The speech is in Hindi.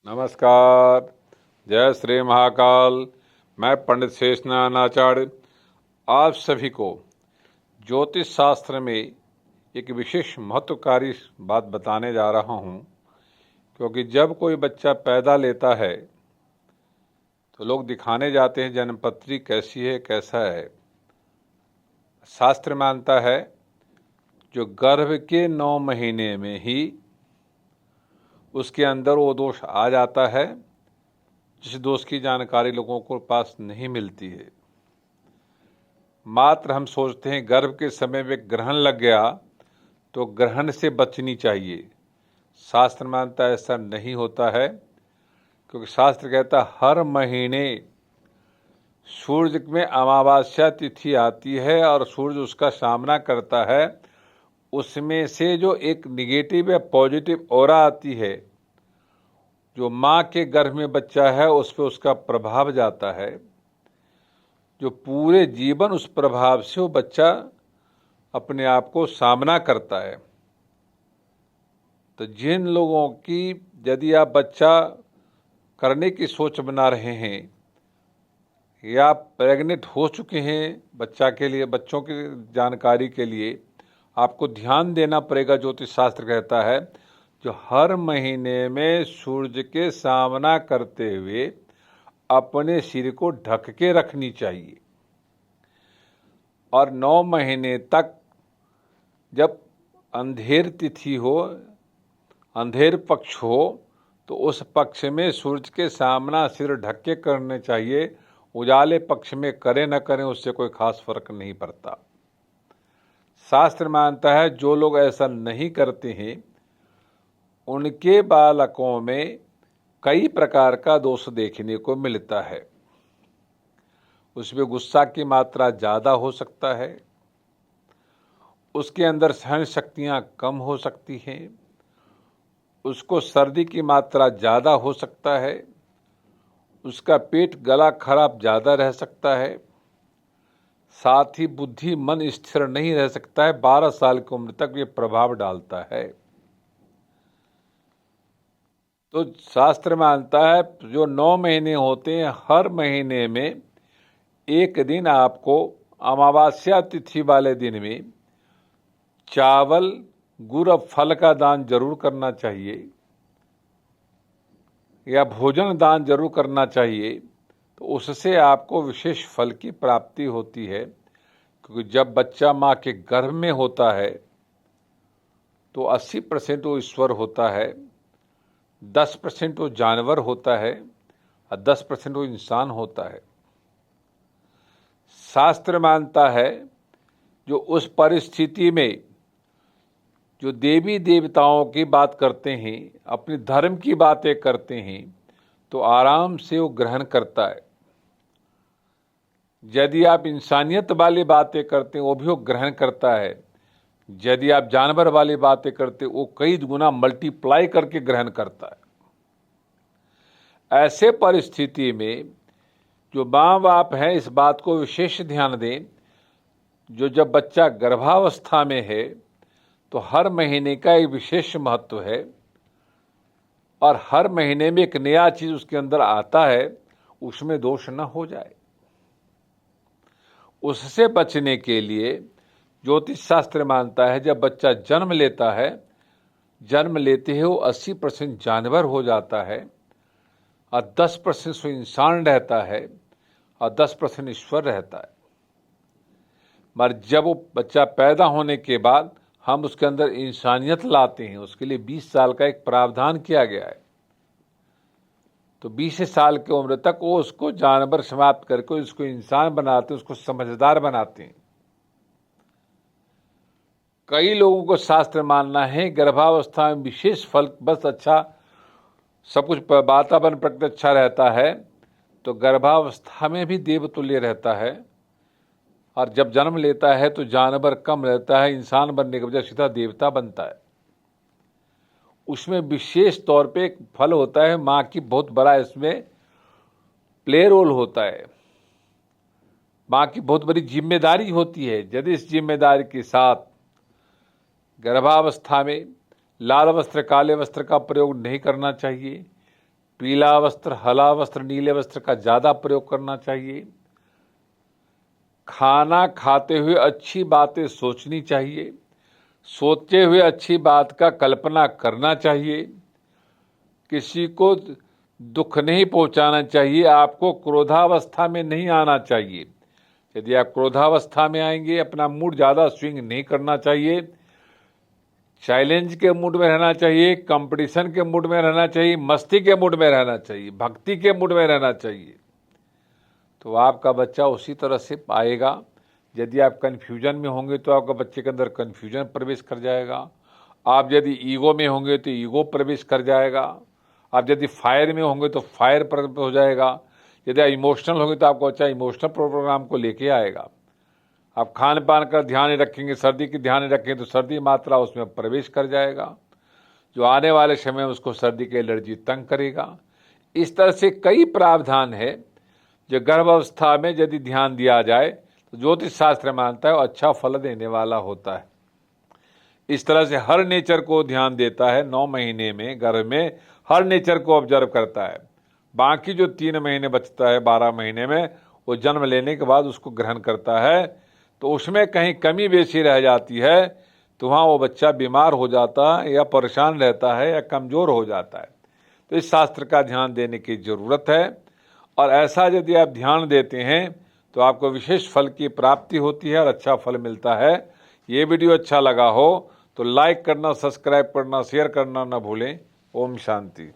नमस्कार। जय श्री महाकाल। मैं पंडित शेषनारायण आचार्य आप सभी को ज्योतिष शास्त्र में एक विशेष महत्वकारी बात बताने जा रहा हूँ। क्योंकि जब कोई बच्चा पैदा लेता है तो लोग दिखाने जाते हैं जन्मपत्री कैसी है, कैसा है। शास्त्र मानता है जो गर्भ के 9 महीने में ही उसके अंदर वो दोष आ जाता है जिस दोष की जानकारी लोगों को पास नहीं मिलती है। मात्र हम सोचते हैं गर्भ के समय में ग्रहण लग गया तो ग्रहण से बचनी चाहिए। शास्त्र मानता है ऐसा नहीं होता है, क्योंकि शास्त्र कहता है हर महीने सूर्य में अमावस्या तिथि आती है और सूर्य उसका सामना करता है। उसमें से जो एक निगेटिव या पॉजिटिव ऑरा आती है, जो माँ के गर्भ में बच्चा है उस पर उसका प्रभाव जाता है, जो पूरे जीवन उस प्रभाव से वो बच्चा अपने आप को सामना करता है। तो जिन लोगों की यदि आप बच्चा करने की सोच बना रहे हैं या प्रेग्नेंट हो चुके हैं, बच्चा के लिए, बच्चों की जानकारी के लिए आपको ध्यान देना पड़ेगा। ज्योतिष शास्त्र कहता है जो हर महीने में सूर्य के सामना करते हुए अपने सिर को ढक के रखनी चाहिए। और 9 महीने तक जब अंधेर तिथि हो, अंधेर पक्ष हो, तो उस पक्ष में सूर्य के सामना सिर ढक के करने चाहिए। उजाले पक्ष में करें न करें उससे कोई खास फर्क नहीं पड़ता। शास्त्र मानता है जो लोग ऐसा नहीं करते हैं उनके बालकों में कई प्रकार का दोष देखने को मिलता है। उसमें गुस्सा की मात्रा ज़्यादा हो सकता है, उसके अंदर सहन शक्तियाँ कम हो सकती हैं, उसको सर्दी की मात्रा ज़्यादा हो सकता है, उसका पेट गला खराब ज़्यादा रह सकता है, साथ ही बुद्धि मन स्थिर नहीं रह सकता है। 12 साल की उम्र तक ये प्रभाव डालता है। तो शास्त्र मानता है जो 9 महीने होते हैं हर महीने में एक दिन आपको अमावस्या तिथि वाले दिन में चावल, गुड़ और फल का दान जरूर करना चाहिए या भोजन दान जरूर करना चाहिए। तो उससे आपको विशेष फल की प्राप्ति होती है। क्योंकि जब बच्चा माँ के गर्भ में होता है तो 80% वो ईश्वर होता है, 10% वो जानवर होता है और 10% वो इंसान होता है। शास्त्र मानता है जो उस परिस्थिति में जो देवी देवताओं की बात करते हैं, अपने धर्म की बातें करते हैं, तो आराम से वो ग्रहण करता है। यदि आप इंसानियत वाली बातें करते हैं वो भी वो ग्रहण करता है। यदि आप जानवर वाली बातें करते वो कई गुना मल्टीप्लाई करके ग्रहण करता है। ऐसे परिस्थिति में जो माँ बाप हैं इस बात को विशेष ध्यान दें, जो जब बच्चा गर्भावस्था में है तो हर महीने का एक विशेष महत्व है और हर महीने में एक नया चीज उसके अंदर आता है, उसमें दोष न हो जाए। उससे बचने के लिए ज्योतिष शास्त्र मानता है जब बच्चा जन्म लेता है, जन्म लेते ही वो 80% जानवर हो जाता है और 10% वो इंसान रहता है और 10% ईश्वर रहता है। मगर जब वो बच्चा पैदा होने के बाद हम उसके अंदर इंसानियत लाते हैं, उसके लिए 20 साल का एक प्रावधान किया गया है। तो 20 साल की उम्र तक वो उसको जानवर समाप्त करके उसको इंसान बनाते हैं, उसको समझदार बनाते हैं। कई लोगों को शास्त्र मानना है गर्भावस्था में विशेष फल, बस अच्छा सब कुछ वातावरण प्रकृति अच्छा रहता है तो गर्भावस्था में भी देवतुल्य रहता है और जब जन्म लेता है तो जानवर कम रहता है, इंसान बनने के बजाय सीधा देवता बनता है। उसमें विशेष तौर पे एक फल होता है, माँ की बहुत बड़ा इसमें प्ले रोल होता है। माँ की बहुत बड़ी जिम्मेदारी होती है। यदि इस जिम्मेदारी के साथ गर्भावस्था में लाल वस्त्र, काले वस्त्र का प्रयोग नहीं करना चाहिए, पीला वस्त्र, हरा वस्त्र, नीले वस्त्र का ज़्यादा प्रयोग करना चाहिए। खाना खाते हुए अच्छी बातें सोचनी चाहिए। सोचते हुए अच्छी बात का कल्पना करना चाहिए। किसी को दुख नहीं पहुंचाना चाहिए। आपको क्रोधावस्था में नहीं आना चाहिए। यदि आप क्रोधावस्था में आएंगे, अपना मूड ज़्यादा स्विंग नहीं करना चाहिए। चैलेंज के मूड में रहना चाहिए, कंपटीशन के मूड में रहना चाहिए, मस्ती के मूड में रहना चाहिए, भक्ति के मूड में रहना चाहिए। तो आपका बच्चा उसी तरह से पाएगा। यदि आप कन्फ्यूजन में होंगे तो आपका बच्चे के अंदर कन्फ्यूजन प्रवेश कर जाएगा। आप यदि ईगो में होंगे तो ईगो प्रवेश कर जाएगा। आप यदि फायर में होंगे तो फायर प्रवेश हो जाएगा। यदि आप इमोशनल होंगे तो आपको अच्छा इमोशनल प्रोग्राम को लेके आएगा। आप खान पान का ध्यान रखेंगे, सर्दी की ध्यान रखेंगे तो सर्दी मात्रा उसमें प्रवेश कर जाएगा, जो आने वाले समय में उसको सर्दी की एलर्जी तंग करेगा। इस तरह से कई प्रावधान है जो गर्भावस्था में यदि ध्यान दिया जाए तो ज्योतिष शास्त्र मानता है वो अच्छा फल देने वाला होता है। इस तरह से हर नेचर को ध्यान देता है। 9 महीने में गर्भ में हर नेचर को ऑब्जर्व करता है। बाकी जो 3 महीने बचता है 12 महीने में, वो जन्म लेने के बाद उसको ग्रहण करता है। तो उसमें कहीं कमी बेशी रह जाती है तो वहाँ वो बच्चा बीमार हो जाता है या परेशान रहता है या कमज़ोर हो जाता है। तो इस शास्त्र का ध्यान देने की ज़रूरत है। और ऐसा यदि आप ध्यान देते हैं तो आपको विशेष फल की प्राप्ति होती है और अच्छा फल मिलता है। ये वीडियो अच्छा लगा हो तो लाइक करना, सब्सक्राइब करना, शेयर करना ना भूलें। ओम शांति।